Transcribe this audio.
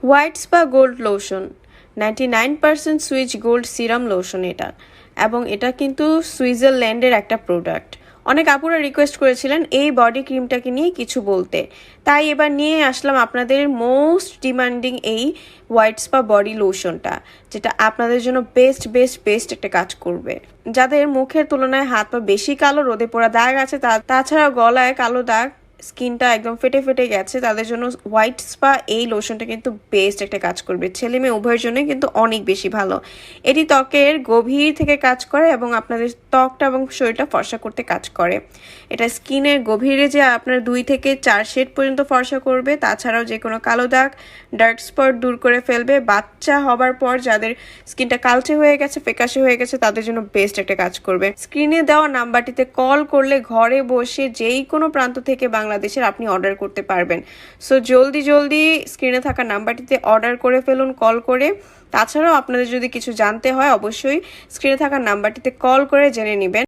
White spa gold lotion 99% switch gold serum lotion এটা, এবং এটা কিন্তু সুইজারল্যান্ডের একটা প্রোডাক্ট। অনেক আপুরা রিকোয়েস্ট করেছিলেন এই বডি ক্রিমটাকে নিয়ে কিছু বলতে, তাই এবার নিয়ে আসলাম আপনাদের মোস্ট ডিমান্ডিং এই হোয়াইট স্পা বডি লোশনটা, যেটা আপনাদের জন্য বেস্ট একটা কাজ করবে। যাদের মুখের তুলনায় হাত পা বেশি কালো, রোদে পোড়া দাগ আছে, তাছাড়া গলায় কালো দাগ, স্কিনটা একদম ফেটে গেছে, তাদের জন্য হোয়াইট স্পা এই লোশনটা কিন্তু বেস্ট একটা কাজ করবে। ছেলে মেয়ে উভয়ের জন্য কিন্তু অনেক বেশি ভালো। এটি ত্বকের গভীর থেকে কাজ করে এবং আপনাদের ত্বকটা এবং শরীরটা ফর্সা করতে কাজ করে। এটা স্কিনের গভীরে যে আপনার 2 থেকে 4 শেড পর্যন্ত ফর্সা করবে, তাছাড়াও যে কোনো কালো দাগ, ডার্ক স্পট দূর করে ফেলবে। বাচ্চা হবার পর যাদের স্কিনটা কালচে হয়ে গেছে, ফ্যাকাশে হয়ে গেছে, তাদের জন্য বেস্ট একটা কাজ করবে। স্ক্রিনে দেওয়া নাম্বারটিতে কল করলে ঘরে বসে যেই কোনো প্রান্ত থেকে বাংলাদেশের আপনি অর্ডার করতে পারবেন। সো জলদি স্ক্রিনে থাকা নাম্বারটিতে অর্ডার করে ফেলুন কল করে। তাছাড়াও আপনাদের যদি কিছু জানতে হয় অবশ্যই স্ক্রিনে থাকা নাম্বারটিতে কল করে জেনে নেবেন।